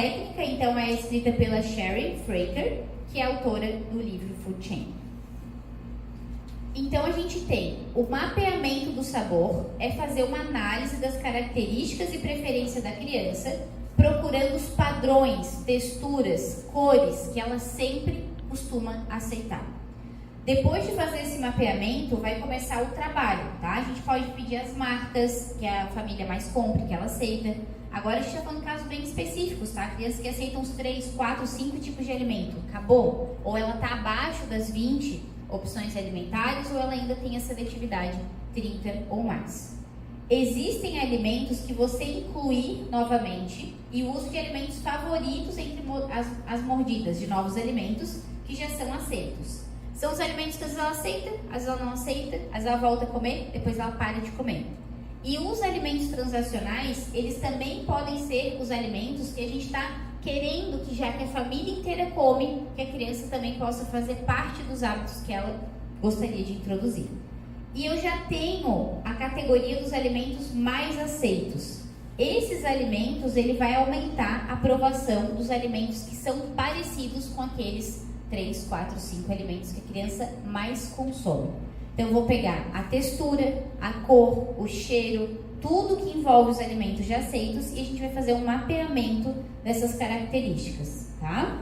técnica, então, é escrita pela Sherry Fraker, que é autora do livro Food Chain. Então, a gente tem o mapeamento do sabor, é fazer uma análise das características e preferência da criança, procurando os padrões, texturas, cores que ela sempre costuma aceitar. Depois de fazer esse mapeamento, vai começar o trabalho, tá? A gente pode pedir as marcas que a família mais compra, que ela aceita. Agora a gente está falando de casos bem específicos, tá? Crianças que aceitam os 3, 4, 5 tipos de alimento. Acabou. Ou ela está abaixo das 20 opções alimentares, ou ela ainda tem a seletividade 30 ou mais. Existem alimentos que você inclui novamente e o uso de alimentos favoritos entre as mordidas de novos alimentos que já são aceitos. São os alimentos que às vezes ela aceita, às vezes ela não aceita, às vezes ela volta a comer, depois ela para de comer. E os alimentos transacionais, eles também podem ser os alimentos que a gente está querendo que, já que a família inteira come, que a criança também possa fazer parte dos hábitos que ela gostaria de introduzir. E eu já tenho a categoria dos alimentos mais aceitos. Esses alimentos, ele vai aumentar a aprovação dos alimentos que são parecidos com aqueles 3, 4, 5 alimentos que a criança mais consome. Então, eu vou pegar a textura, a cor, o cheiro, tudo que envolve os alimentos já aceitos e a gente vai fazer um mapeamento dessas características, tá?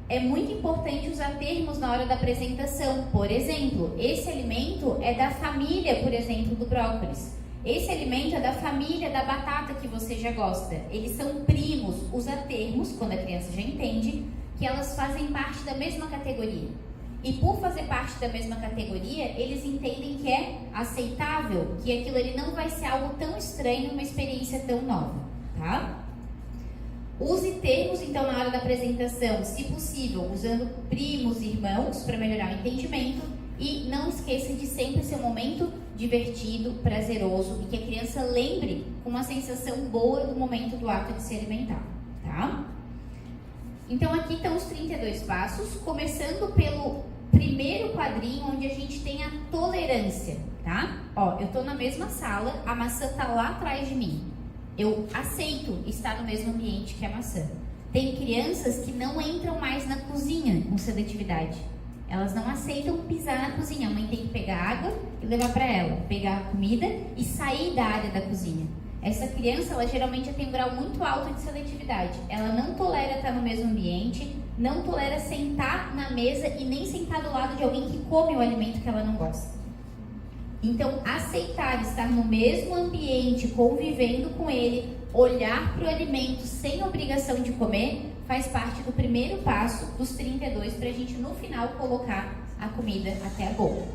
É muito importante usar termos na hora da apresentação. Por exemplo, esse alimento é da família, por exemplo, do brócolis. Esse alimento é da família da batata que você já gosta. Eles são primos. Usa termos, quando a criança já entende, que elas fazem parte da mesma categoria. E por fazer parte da mesma categoria, eles entendem que é aceitável, que aquilo ali não vai ser algo tão estranho, uma experiência tão nova, tá? Use termos, então, na hora da apresentação, se possível, usando primos e irmãos para melhorar o entendimento. E não esqueça de sempre ser um momento divertido, prazeroso e que a criança lembre com uma sensação boa do momento do ato de se alimentar, tá? Então, aqui estão os 32 passos, começando pelo primeiro quadrinho, onde a gente tem a tolerância, tá? Ó, eu tô na mesma sala, a maçã tá lá atrás de mim. Eu aceito estar no mesmo ambiente que a maçã. Tem crianças que não entram mais na cozinha com seletividade. Elas não aceitam pisar na cozinha. A mãe tem que pegar água e levar para ela, pegar a comida e sair da área da cozinha. Essa criança, ela geralmente tem um grau muito alto de seletividade. Ela não tolera estar no mesmo ambiente, não tolera sentar na mesa e nem sentar do lado de alguém que come o alimento que ela não gosta. Então, aceitar estar no mesmo ambiente, convivendo com ele, olhar para o alimento sem obrigação de comer, faz parte do primeiro passo dos 32 para a gente, no final, colocar a comida até a boca.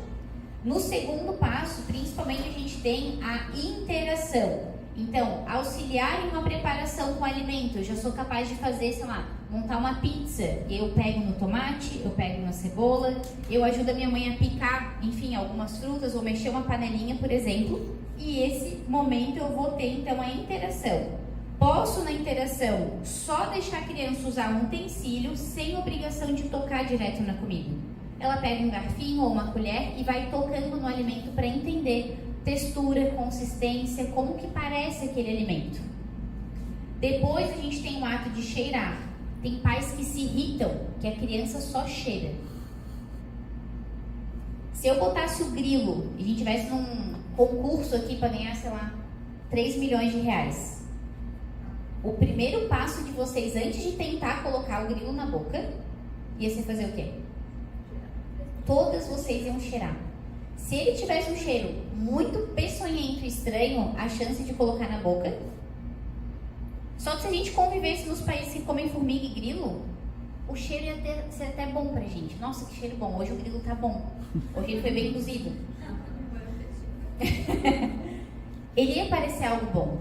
No segundo passo, principalmente, a gente tem a interação. Então, auxiliar em uma preparação com alimento. Eu já sou capaz de fazer, sei lá, montar uma pizza. Eu pego no tomate, eu pego na cebola, eu ajudo a minha mãe a picar, enfim, algumas frutas, ou mexer uma panelinha, por exemplo. E esse momento eu vou ter, então, a interação. Posso, na interação, só deixar a criança usar um utensílio sem obrigação de tocar direto na comida. Ela pega um garfinho ou uma colher e vai tocando no alimento para entender textura, consistência, como que parece aquele alimento. Depois a gente tem o ato de cheirar. Tem pais que se irritam, que a criança só cheira. Se eu botasse o grilo e a gente tivesse num concurso aqui para ganhar, sei lá, 3 milhões de reais. O primeiro passo de vocês, antes de tentar colocar o grilo na boca, ia ser fazer o quê? Todas vocês iam cheirar. Se ele tivesse um cheiro muito peçonhento e estranho, a chance de colocar na boca. Só que se a gente convivesse nos países que comem formiga e grilo, o cheiro ia ser até bom pra gente. Nossa, que cheiro bom. Hoje o grilo tá bom. Hoje ele foi bem cozido. Ele ia parecer algo bom.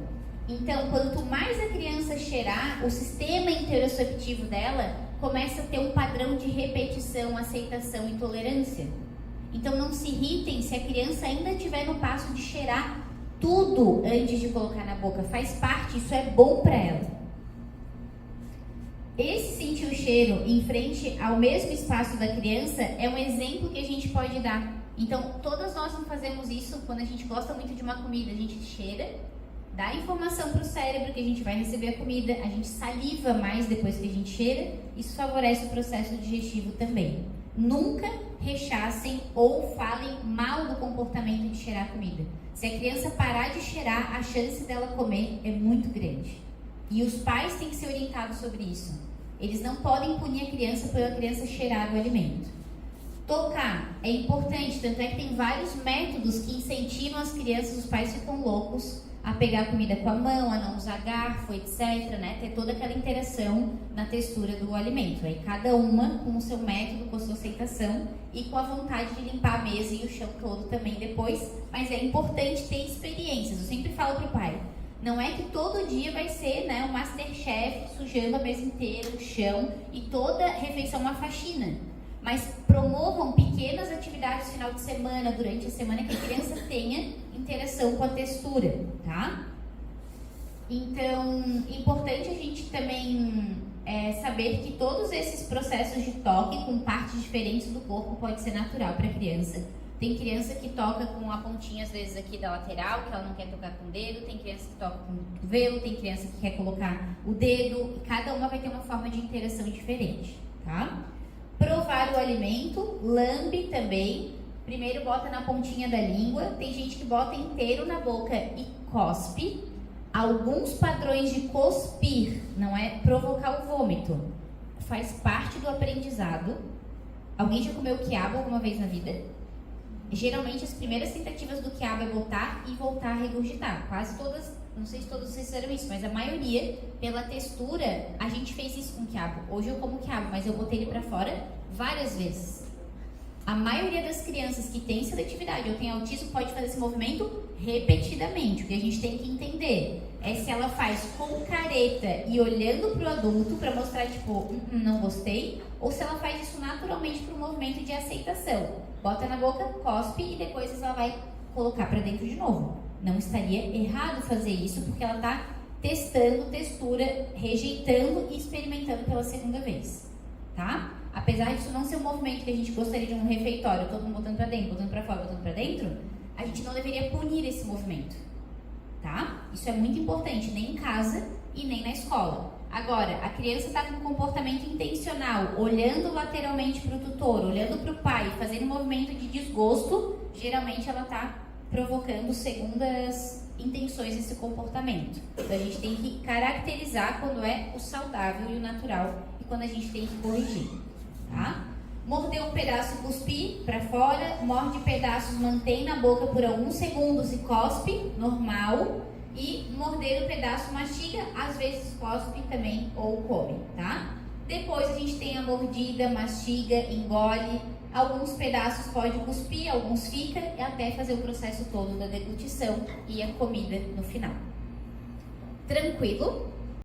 Então, quanto mais a criança cheirar, o sistema interoceptivo dela começa a ter um padrão de repetição, aceitação e tolerância. Então, não se irritem se a criança ainda estiver no passo de cheirar tudo antes de colocar na boca. Faz parte, isso é bom para ela. Esse sentir o cheiro em frente ao mesmo espaço da criança é um exemplo que a gente pode dar. Então, todas nós não fazemos isso quando a gente gosta muito de uma comida. A gente cheira dá informação para o cérebro que a gente vai receber a comida, a gente saliva mais depois que a gente cheira, isso favorece o processo digestivo também. Nunca rechacem ou falem mal do comportamento de cheirar a comida. Se a criança parar de cheirar, a chance dela comer é muito grande. E os pais têm que ser orientados sobre isso. Eles não podem punir a criança por a criança cheirar o alimento. Tocar é importante, tanto é que tem vários métodos que incentivam as crianças, os pais ficam loucos a pegar a comida com a mão, a não usar garfo, etc, né? Ter toda aquela interação na textura do alimento. Aí cada uma com o seu método, com a sua aceitação e com a vontade de limpar a mesa e o chão todo também depois. Mas é importante ter experiências. Eu sempre falo pro pai, não é que todo dia vai ser, né, o Masterchef sujando a mesa inteira, o chão e toda refeição uma faxina. Mas promovam pequenas atividades no final de semana, durante a semana, que a criança tenha interação com a textura, tá? Então, importante a gente também saber que todos esses processos de toque com partes diferentes do corpo pode ser natural para a criança. Tem criança que toca com a pontinha, às vezes, aqui da lateral, que ela não quer tocar com o dedo. Tem criança que toca com o cotovelo, tem criança que quer colocar o dedo. E cada uma vai ter uma forma de interação diferente, tá? Provar o alimento, lambe também. Primeiro bota na pontinha da língua. Tem gente que bota inteiro na boca e cospe. Alguns padrões de cuspir, não é provocar o vômito, faz parte do aprendizado. Alguém já comeu quiabo alguma vez na vida? Geralmente as primeiras tentativas do quiabo é botar e voltar a regurgitar. Quase todas, não sei se todos vocês fizeram isso, mas a maioria, pela textura, a gente fez isso com quiabo. Hoje eu como quiabo, mas eu botei ele pra fora várias vezes. A maioria das crianças que tem seletividade ou tem autismo pode fazer esse movimento repetidamente. O que a gente tem que entender é se ela faz com careta e olhando pro adulto para mostrar, tipo, não gostei, ou se ela faz isso naturalmente para um movimento de aceitação. Bota na boca, cospe e depois ela vai colocar para dentro de novo. Não estaria errado fazer isso porque ela está testando textura, rejeitando e experimentando pela segunda vez, tá? Apesar disso não ser um movimento que a gente gostaria de um refeitório, todo mundo botando para dentro, botando para fora, botando para dentro, a gente não deveria punir esse movimento, tá? Isso é muito importante, nem em casa e nem na escola. Agora, a criança está com um comportamento intencional, olhando lateralmente para o tutor, olhando para o pai, fazendo um movimento de desgosto, geralmente ela está provocando segundas intenções desse comportamento. Então, a gente tem que caracterizar quando é o saudável e o natural e quando a gente tem que corrigir, tá? Morder um pedaço, cuspir para fora, morde pedaços, mantém na boca por alguns segundos e cospe, normal. E morder o pedaço, mastiga, às vezes cospe também ou come, tá? Depois a gente tem a mordida, mastiga, engole. Alguns pedaços pode cuspir, alguns fica, até fazer o processo todo da deglutição e a comida no final. Tranquilo?